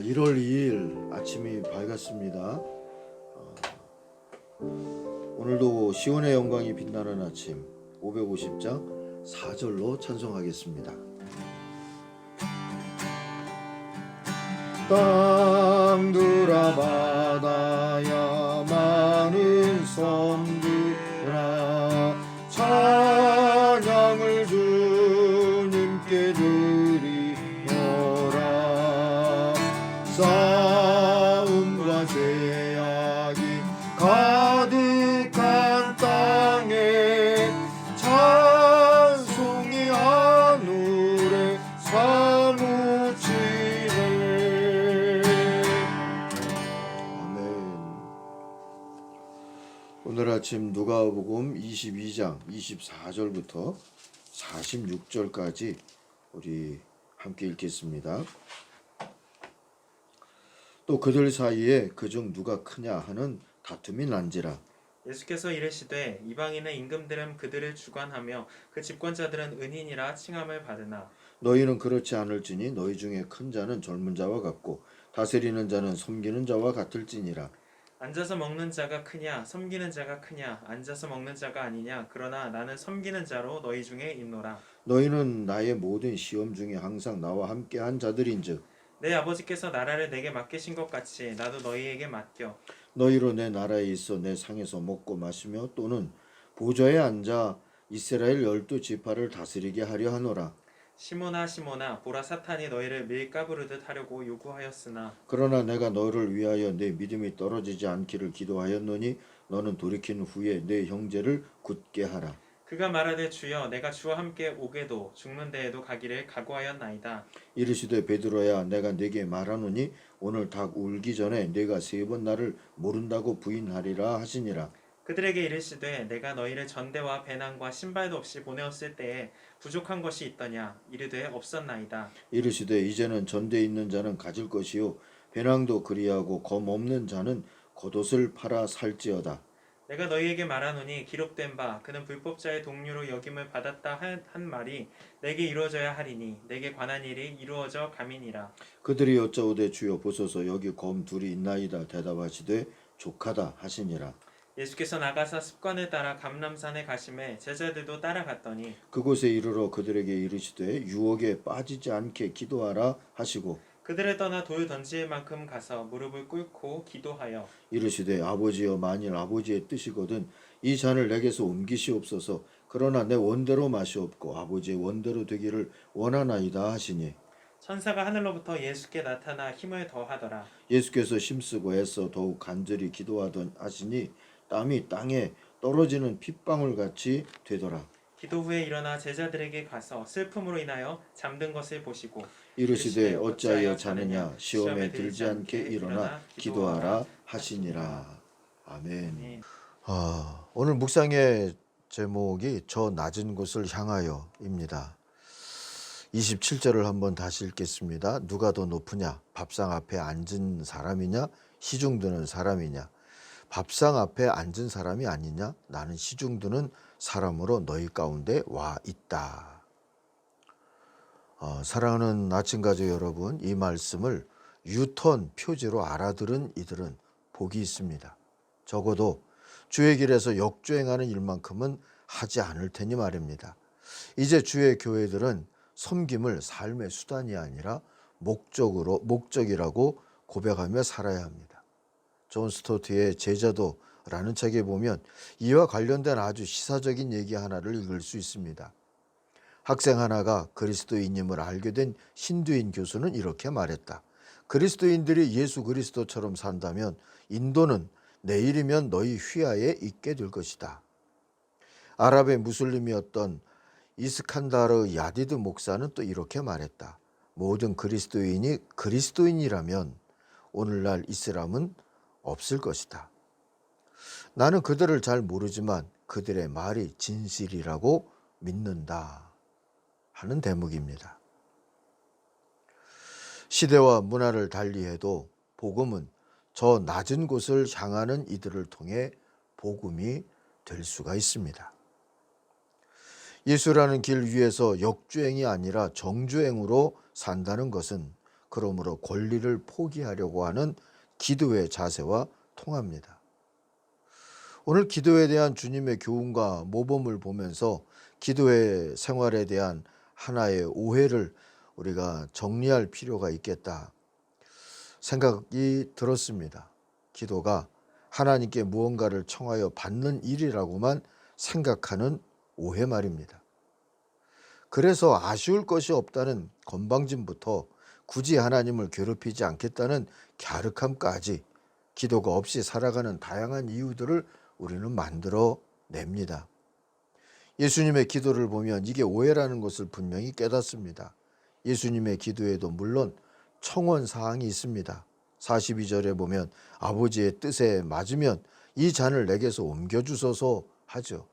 1월 2일 아침이 밝았습니다. 오늘도 시온의 영광이 빛나는 아침 550장 4절로 찬송하겠습니다. 땅들아 바다야 많은 섬들아 찬양을 주님께 드리노라. 싸움과 죄악이 가득한 땅에 찬송이 하늘에 사무치네. 아멘. 오늘 아침 누가복음 22장 24절부터 46절까지 우리 함께 읽겠습니다. 또 그들 사이에 그중 누가 크냐 하는 다툼이 난지라. 예수께서 이르시되 이방인의 임금들은 그들을 주관하며 그 집권자들은 은인이라 칭함을 받으나 너희는 그렇지 않을지니 너희 중에 큰 자는 젊은 자와 같고 다스리는 자는 섬기는 자와 같을지니라. 앉아서 먹는 자가 크냐 섬기는 자가 크냐 앉아서 먹는 자가 아니냐 그러나 나는 섬기는 자로 너희 중에 있노라. 너희는 나의 모든 시험 중에 항상 나와 함께한 자들인즉 내 아버지께서 나라를 내게 맡기신 것 같이 나도 너희에게 맡겨 너희로 내 나라에 있어 내 상에서 먹고 마시며 또는 보좌에 앉아 이스라엘 12지파를 다스리게 하려 하노라. 시몬아 시몬아 보라 사탄이 너희를 밀가부르듯 하려고 요구하였으나 그러나 내가 너를 위하여 내 믿음이 떨어지지 않기를 기도하였노니 너는 돌이킨 후에 내 형제를 굳게 하라. 그가 말하되 주여 내가 주와 함께 오게도 죽는 데에도 가기를 각오하였나이다. 이르시되 베드로야 내가 네게 말하노니 오늘 닭 울기 전에 네가 3번 나를 모른다고 부인하리라 하시니라. 그들에게 이르시되 내가 너희를 전대와 배낭과 신발도 없이 보내었을 때에 부족한 것이 있더냐 이르되 없었나이다. 이르시되 이제는 전대 있는 자는 가질 것이요 배낭도 그리하고 검 없는 자는 겉옷을 팔아 살지어다. 내가 너희에게 말하노니 기록된 바 그는 불법자의 동류로 여김을 받았다 한 말이 내게 이루어져야 하리니 내게 관한 일이 이루어져 감이니라. 그들이 여짜오되 주여 보소서 여기 검 둘이 있나이다. 대답하시되 족하다 하시니라. 예수께서 나가사 습관을 따라 감람산에 가심에 제자들도 따라갔더니 그곳에 이르러 그들에게 이르시되 유혹에 빠지지 않게 기도하라 하시고 그들을 떠나 돌 던질 만큼 가서 무릎을 꿇고 기도하여 이르시되 아버지여 만일 아버지의 뜻이거든 이 잔을 내게서 옮기시옵소서. 그러나 내 원대로 마시옵고 아버지의 원대로 되기를 원하나이다 하시니 천사가 하늘로부터 예수께 나타나 힘을 더하더라. 예수께서 힘쓰고 애써 더욱 간절히 기도하던 하시니 땀이 땅에 떨어지는 핏방울 같이 되더라. 기도 후에 일어나 제자들에게 가서 슬픔으로 인하여 잠든 것을 보시고 이르시되 어찌하여 자느냐 시험에 들지 않게 일어나 기도하라 하시니라. 아멘. 오늘 묵상의 제목이 저 낮은 곳을 향하여입니다. 27절을 한번 다시 읽겠습니다. 누가 더 높으냐? 밥상 앞에 앉은 사람이냐? 시중 드는 사람이냐? 밥상 앞에 앉은 사람이 아니냐? 나는 시중 드는 사람으로 너희 가운데 와 있다. 사랑하는 아침 가족 여러분, 이 말씀을 유턴 표지로 알아들은 이들은 복이 있습니다. 적어도 주의 길에서 역주행하는 일만큼은 하지 않을 테니 말입니다. 이제 주의 교회들은 섬김을 삶의 수단이 아니라 목적이라고 고백하며 살아야 합니다. 존 스토트의 제자도라는 책에 보면 이와 관련된 아주 시사적인 얘기 하나를 읽을 수 있습니다. 학생 하나가 그리스도인임을 알게 된 힌두인 교수는 이렇게 말했다. 그리스도인들이 예수 그리스도처럼 산다면 인도는 내일이면 너희 휘하에 있게 될 것이다. 아랍의 무슬림이었던 이스칸다르 야디드 목사는 또 이렇게 말했다. 모든 그리스도인이 그리스도인이라면 오늘날 이슬람은 없을 것이다. 나는 그들을 잘 모르지만 그들의 말이 진실이라고 믿는다 하는 대목입니다. 시대와 문화를 달리해도 복음은 저 낮은 곳을 향하는 이들을 통해 복음이 될 수가 있습니다. 예수라는 길 위에서 역주행이 아니라 정주행으로 산다는 것은 그러므로 권리를 포기하려고 하는 기도의 자세와 통합니다. 오늘 기도에 대한 주님의 교훈과 모범을 보면서 기도의 생활에 대한 하나의 오해를 우리가 정리할 필요가 있겠다 생각이 들었습니다. 기도가 하나님께 무언가를 청하여 받는 일이라고만 생각하는 오해 말입니다. 그래서 아쉬울 것이 없다는 건방짐부터 굳이 하나님을 괴롭히지 않겠다는 갸륵함까지 기도가 없이 살아가는 다양한 이유들을 우리는 만들어 냅니다. 예수님의 기도를 보면 이게 오해라는 것을 분명히 깨닫습니다. 예수님의 기도에도 물론 청원 사항이 있습니다. 42절에 보면 아버지의 뜻에 맞으면 이 잔을 내게서 옮겨주소서 하죠.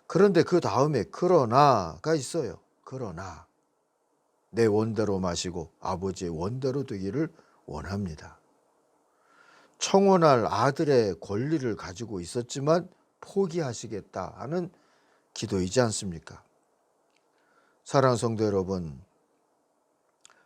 그런데 그 다음에 그러나가 있어요. 그러나 내 원대로 마시고 아버지의 원대로 되기를 원합니다. 청혼할 아들의 권리를 가지고 있었지만 포기하시겠다 하는 기도이지 않습니까? 사랑하는 성도 여러분,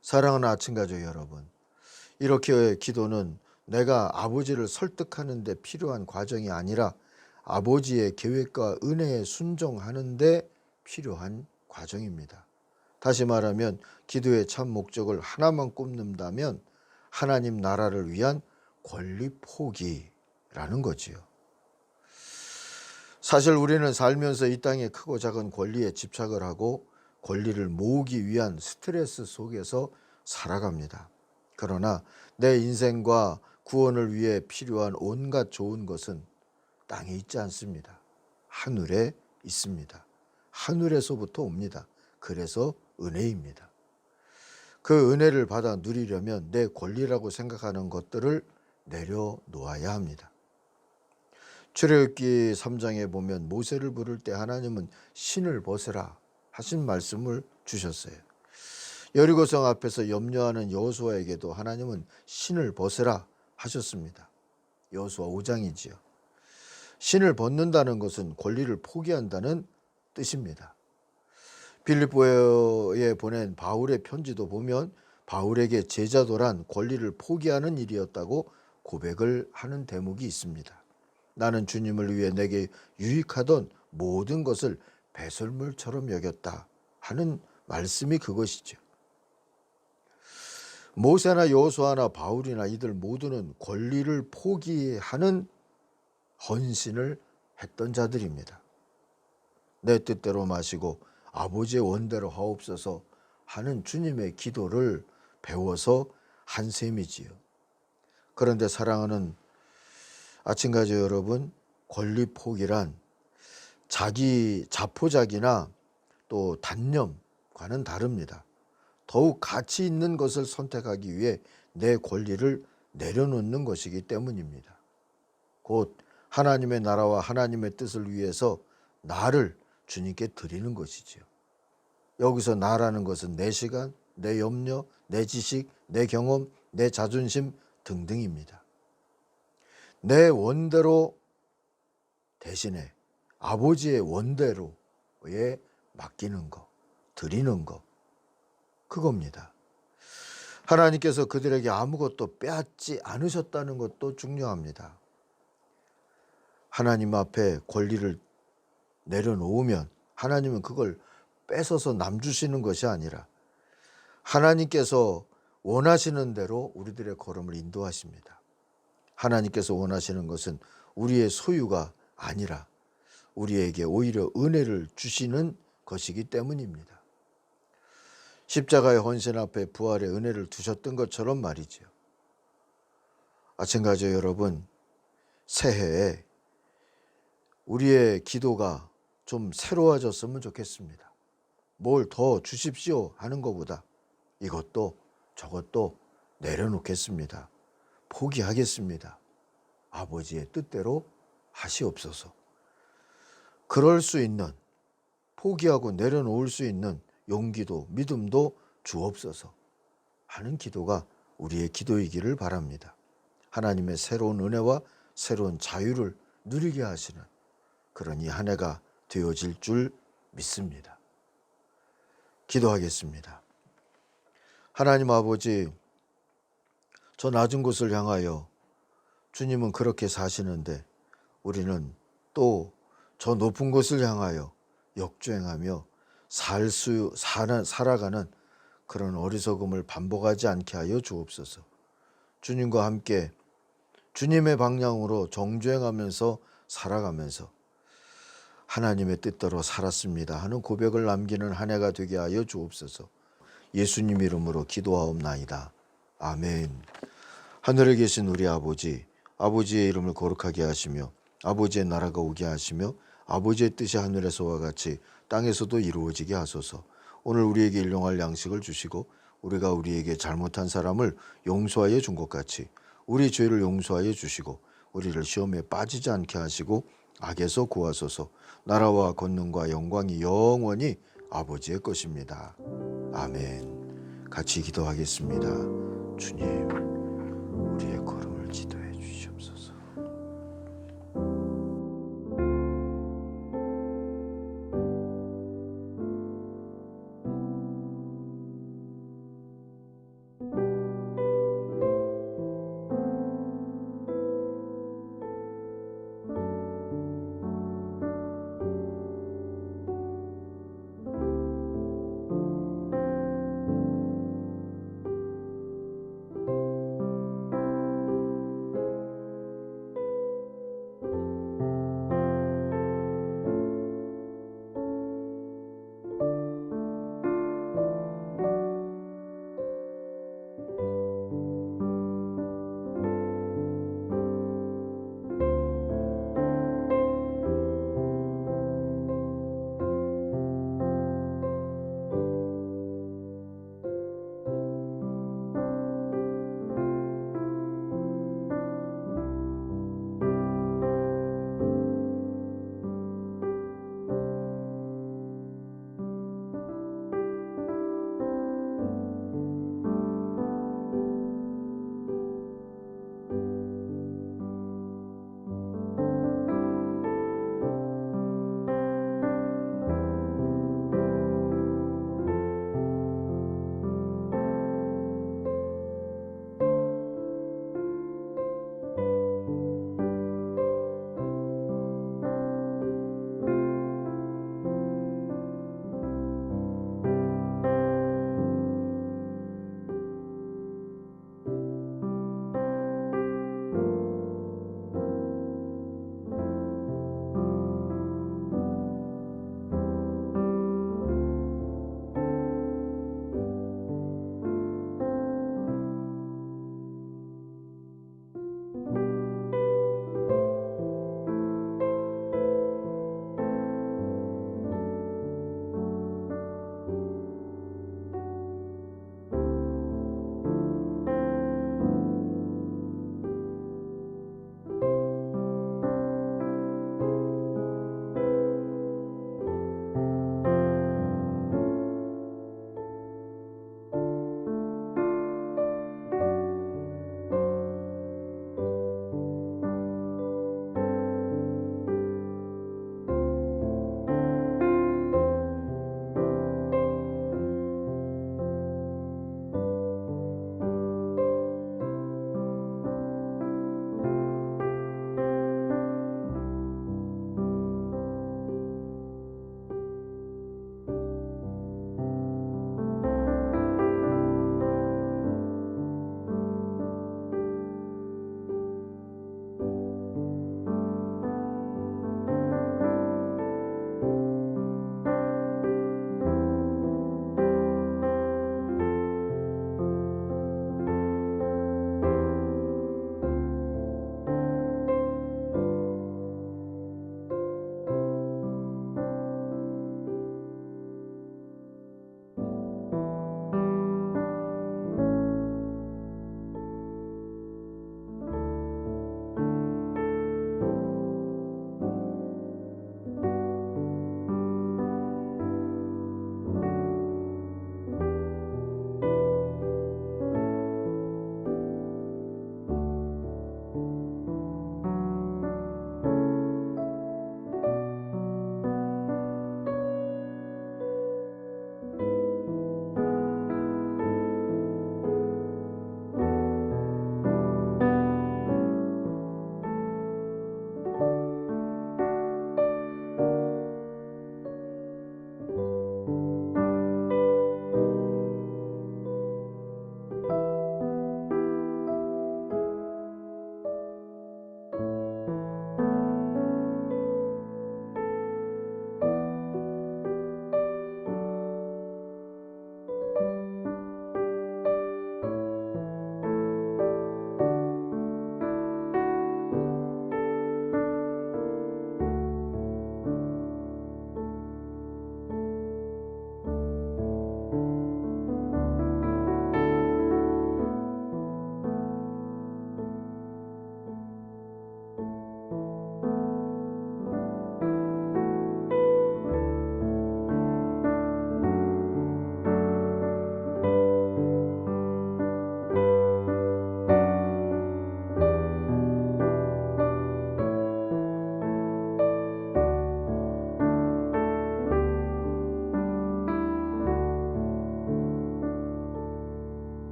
사랑하는 아침가족 여러분, 이렇게 기도는 내가 아버지를 설득하는 데 필요한 과정이 아니라 아버지의 계획과 은혜에 순종하는 데 필요한 과정입니다. 다시 말하면 기도의 참 목적을 하나만 꼽는다면 하나님 나라를 위한 권리 포기라는 거지요. 사실 우리는 살면서 이 땅의 크고 작은 권리에 집착을 하고 권리를 모으기 위한 스트레스 속에서 살아갑니다. 그러나 내 인생과 구원을 위해 필요한 온갖 좋은 것은 땅에 있지 않습니다. 하늘에 있습니다. 하늘에서부터 옵니다. 그래서 은혜입니다. 그 은혜를 받아 누리려면 내 권리라고 생각하는 것들을 내려놓아야 합니다. 출애굽기 3장에 보면 모세를 부를 때 하나님은 신을 벗으라 하신 말씀을 주셨어요. 여리고성 앞에서 염려하는 여호수아에게도 하나님은 신을 벗으라 하셨습니다. 여호수아 5장이지요. 신을 벗는다는 것은 권리를 포기한다는 뜻입니다. 빌립보에 보낸 바울의 편지도 보면 바울에게 제자도란 권리를 포기하는 일이었다고 고백을 하는 대목이 있습니다. 나는 주님을 위해 내게 유익하던 모든 것을 배설물처럼 여겼다 하는 말씀이 그것이죠. 모세나 여호수아나 바울이나 이들 모두는 권리를 포기하는 헌신을 했던 자들입니다. 내 뜻대로 마시고 아버지의 원대로 하옵소서 하는 주님의 기도를 배워서 한 셈이지요. 그런데 사랑하는 아침가족 여러분, 권리 포기란 자기 자포자기나 또 단념과는 다릅니다. 더욱 가치 있는 것을 선택하기 위해 내 권리를 내려놓는 것이기 때문입니다. 곧 하나님의 나라와 하나님의 뜻을 위해서 나를 주님께 드리는 것이지요. 여기서 나라는 것은 내 시간, 내 염려, 내 지식, 내 경험, 내 자존심 등등입니다. 내 원대로 대신에 아버지의 원대로에 맡기는 것, 드리는 것, 그겁니다. 하나님께서 그들에게 아무것도 빼앗지 않으셨다는 것도 중요합니다. 하나님 앞에 권리를 내려놓으면 하나님은 그걸 뺏어서 남주시는 것이 아니라 하나님께서 원하시는 대로 우리들의 걸음을 인도하십니다. 하나님께서 원하시는 것은 우리의 소유가 아니라 우리에게 오히려 은혜를 주시는 것이기 때문입니다. 십자가의 헌신 앞에 부활의 은혜를 두셨던 것처럼 말이죠. 아침가족 여러분, 새해에 우리의 기도가 좀 새로워졌으면 좋겠습니다. 뭘 더 주십시오 하는 것보다 이것도 저것도 내려놓겠습니다. 포기하겠습니다. 아버지의 뜻대로 하시옵소서. 그럴 수 있는, 포기하고 내려놓을 수 있는 용기도 믿음도 주옵소서 하는 기도가 우리의 기도이기를 바랍니다. 하나님의 새로운 은혜와 새로운 자유를 누리게 하시는 그런 이 한 해가 되어질 줄 믿습니다. 기도하겠습니다. 하나님 아버지, 저 낮은 곳을 향하여 주님은 그렇게 사시는데 우리는 또 저 높은 곳을 향하여 역주행하며 살아가는 그런 어리석음을 반복하지 않게 하여 주옵소서. 주님과 함께 주님의 방향으로 정주행하면서 살아가면서 하나님의 뜻대로 살았습니다 하는 고백을 남기는 한 해가 되게 하여 주옵소서. 예수님 이름으로 기도하옵나이다. 아멘. 하늘에 계신 우리 아버지, 아버지의 이름을 거룩하게 하시며 아버지의 나라가 오게 하시며 아버지의 뜻이 하늘에서와 같이 땅에서도 이루어지게 하소서. 오늘 우리에게 일용할 양식을 주시고 우리가 우리에게 잘못한 사람을 용서하여 준 것 같이 우리 죄를 용서하여 주시고 우리를 시험에 빠지지 않게 하시고 악에서 구하소서. 나라와 권능과 영광이 영원히 아버지의 것입니다. 아멘. 같이 기도하겠습니다. 주님, 우리의